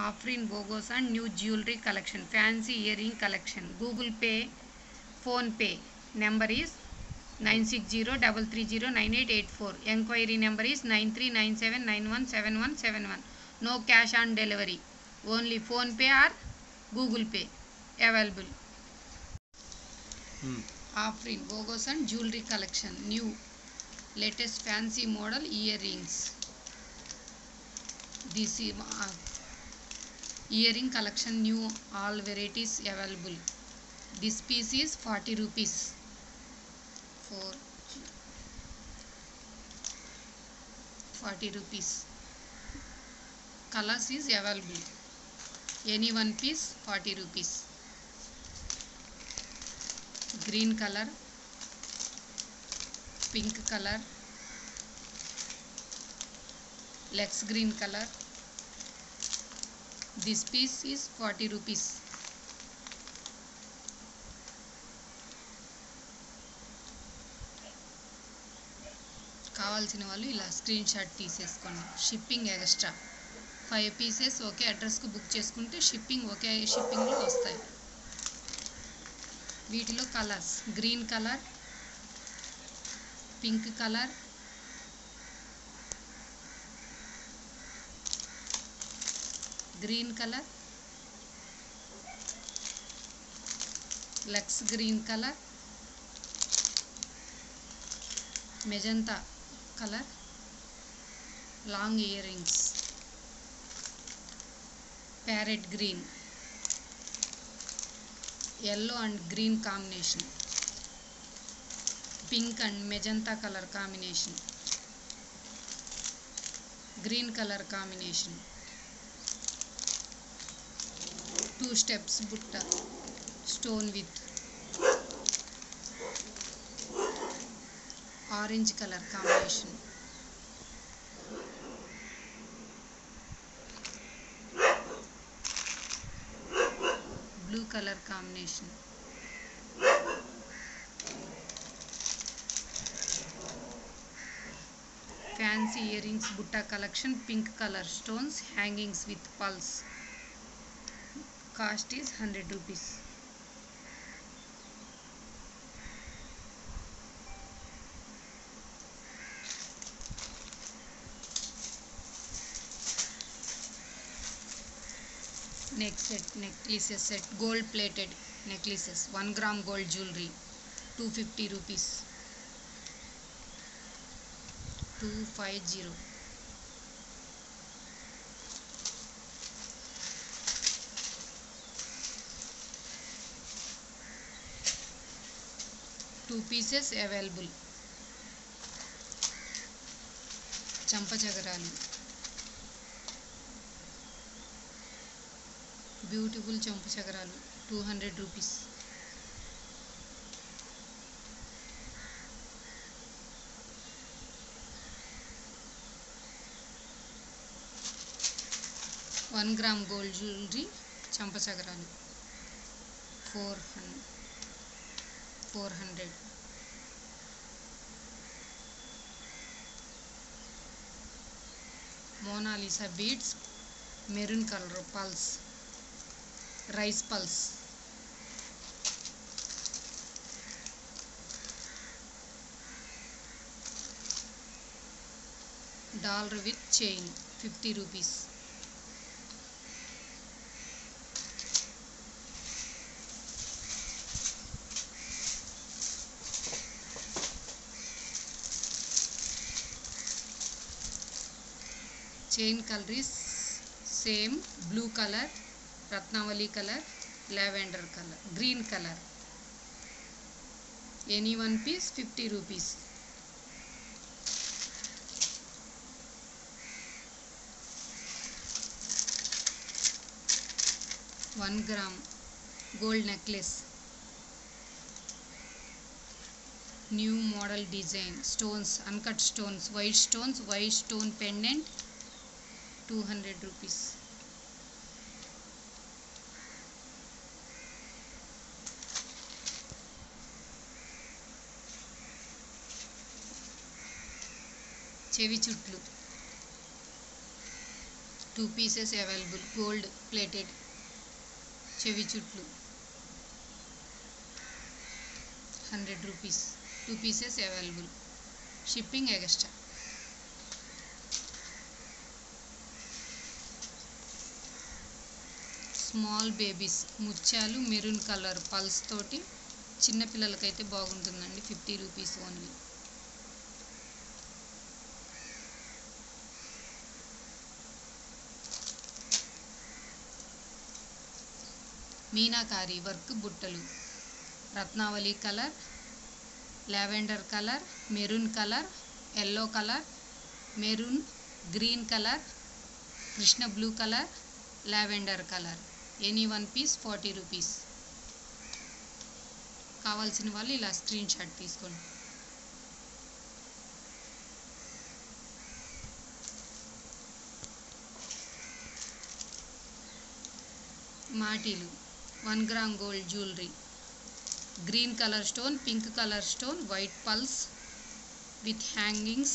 Offering Bogos and new jewelry collection, fancy earring collection. Google Pay, Phone Pay. Number is 9603309884. Enquiry number is 9397917171. No cash on delivery. Only Phone Pay or Google Pay available. Offering Bogos and jewelry collection. New latest fancy model earrings. This is earring collection, new, all varieties available. This piece is 40 rupees. 40 rupees. Colors is available. Any one piece 40 rupees. Green color, pink color, Lex green color. This piece is 40 rupees. కావాల్సిన వాళ్ళు ఇలా screen shot తీసేసుకోండి. Shipping extra 5 pieces ఒకే అడ్రస్కు book చేసుకుంటే shipping ఒకే షిప్పింగ్లో వస్తాయి. వీటిలో colours green colour, pink colour, green colour, lux green colour, magenta colour, long earrings, parrot green, yellow and green combination, pink and magenta color combination, green color combination, 2 steps butta stone with orange color combination, blue color combination, fancy earrings butta collection, pink color stones, hangings with pulse. Cost is 100 rupees. Next set, necklaces set, gold plated necklaces, 1 gram gold jewelry, 250 rupees. 250. Two pieces available. Champachagaralu, beautiful champachagaralu, 200 rupees. One gram gold jewelry, champachagaralu, 400. Mona Lisa beads, maroon color pulse, rice pulse, dollar with chain, 50 rupees. Chain color is same, blue color, Ratnavali color, lavender color, green color. Any one piece 50 rupees. One gram gold necklace, new model design, stones, uncut stones, white stone pendant, 200 rupees. చెవి చుట్లు 2 pieces available. Gold plated చెవి చుట్లు 100 rupees. 2 pieces available. Shipping extra. Small babies ముత్యాలు maroon colour pulse తోటి చిన్న పిల్లలకైతే బాగుంటుందండి. 50 rupees only. Meenakari work బుట్టలు Ratnavali colour, lavender colour, maroon colour, yellow colour, maroon, green colour, Krishna blue colour, lavender colour. Any 1 piece 40 rupees. కావాల్సిన వాళ్ళు ఇలా స్క్రీన్ షాట్ తీసుకోండి. మాటీలు 1 gram gold jewelry. Green color stone, pink color stone, white pulse with hangings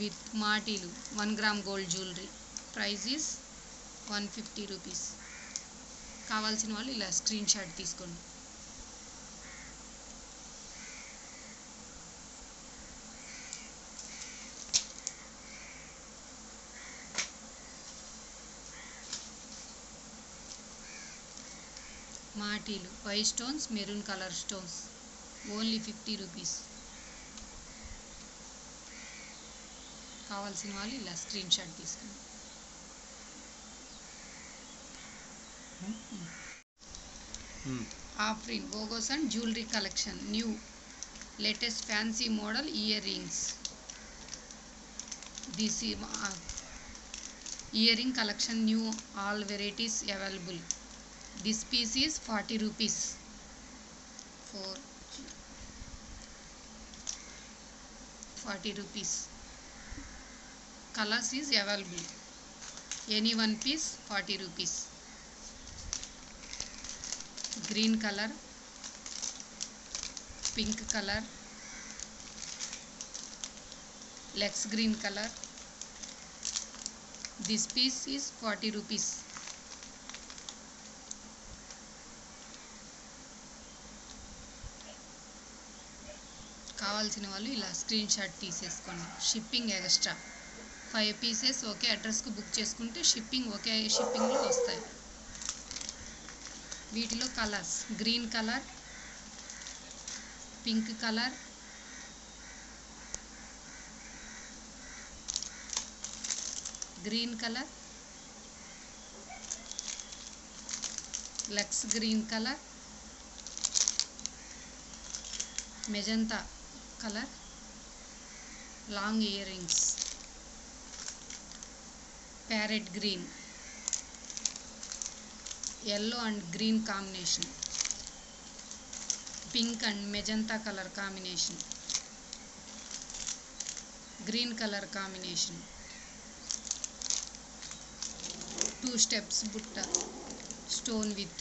with మాటీలు 1 gram gold jewelry. Price is 150 rupees. కావాల్సిన వాళ్ళు ఇలా screen shot తీసుకోండి. మాటీలు 5 stones, maroon colour stones only 50 rupees. కావాల్సిన వాళ్ళు ఇలా స్క్రీన్ షాట్ తీసుకోండి. ఆఫ్రిన్ బోగోసన్ jewellery collection new latest fancy model ear rings. This ear ring collection new, all varieties available. This piece is 40 rupees. 40 rupees. Colors is available. Any 1 piece 40 rupees. Green color, pink color, Lex green color. This piece is 40 rupees. కావాల్సిన వాళ్ళు ఇలా screen shot తీసేసుకోండి. Shipping extra. 5 pieces ఒకే అడ్రస్కు book చేసుకుంటే shipping ఒకే షిప్పింగ్లో వస్తాయి. వీటిలో colours green colour, pink colour, green colour, lux green colour, magenta colour, long earrings, parrot green, yellow and green combination, pink and magenta color combination, green color combination, 2 steps butta stone with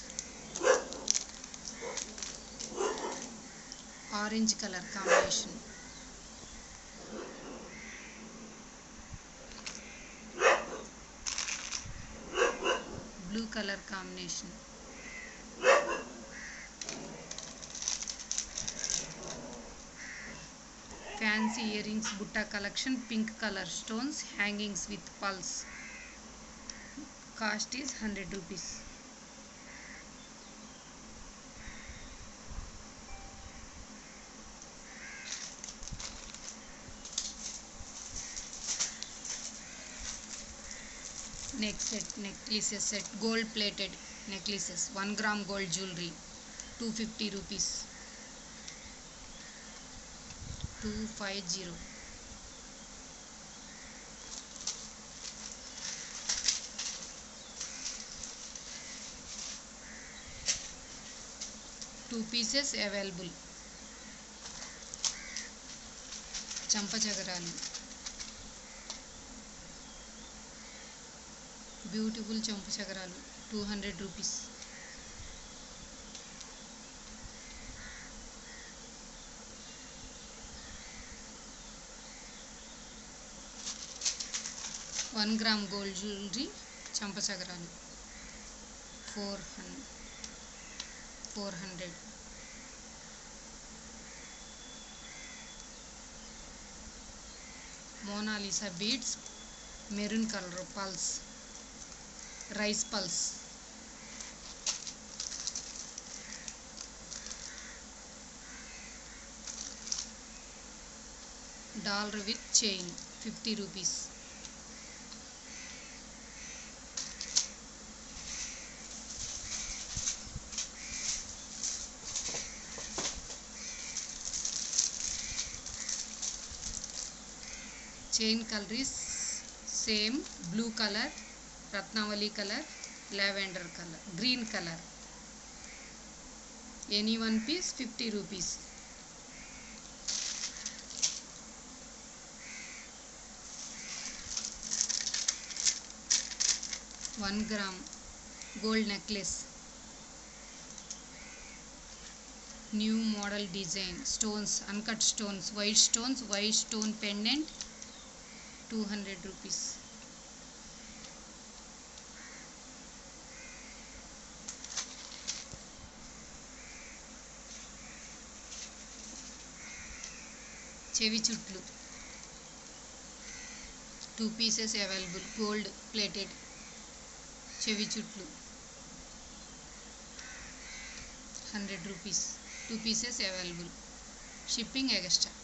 orange color combination, blue color combination, fancy earrings butta collection, pink color stones, hangings with pulse. Cost is 100 rupees. Next set, necklaces set, gold plated necklaces, 1 gram gold jewelry, 250 rupees. 250. Two pieces available. చంపచగరాలు, beautiful చంపచగరాలు 200 rupees. 1 gram gold jewellery చంపచక్రాలు 400. Mona Lisa beads maroon colour pearls rice pearls. Dollar with chain 50 rupees. Chain colour is same blue colour, Ratnavali colour, lavender colour, green colour. Any one piece 50 rupees. One gram gold necklace, new model design, stones, uncut stones, white stone pendant 200 rupees. చెవి చుట్లు 2 pieces available. Gold plated చెవి చుట్లు 100 rupees. 2 pieces available. Shipping extra.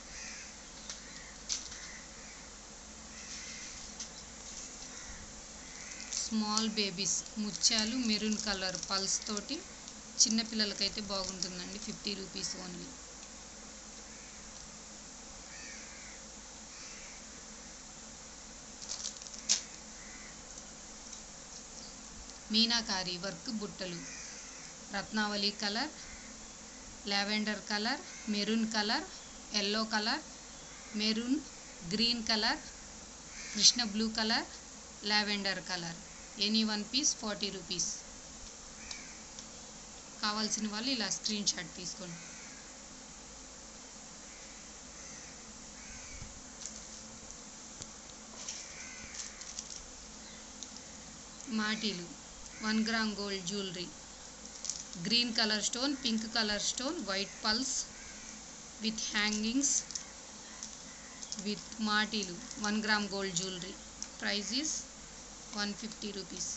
Small babies ముత్యాలు maroon colour pulse తోటి చిన్నపిల్లలకైతే బాగుంటుందండి. 50 rupees only. Meenakari work బుట్టలు, Ratnavali colour, lavender colour, maroon colour, yellow colour, maroon, green colour, Krishna blue colour, lavender colour. Any one piece 40 rupees. కావాల్సిన వాళ్ళు ఇలా screen shot తీసుకోండి. మాటీలు 1 gram gold jewellery, green colour stone, pink colour stone, white pearls with hangings with మాటీలు. 1 gram gold jewellery. Price is 150 rupees.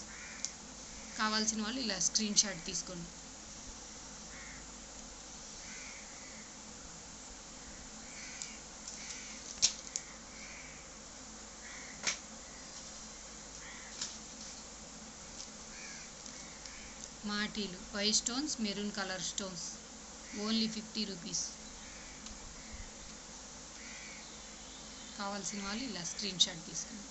కావాల్సిన వాళ్ళు ఇలా screen shot తీసుకోండి. మాటీలు white stones, maroon colour stones only 50 rupees. కావాల్సిన వాళ్ళు ఇలా స్క్రీన్ షాట్ తీసుకోండి.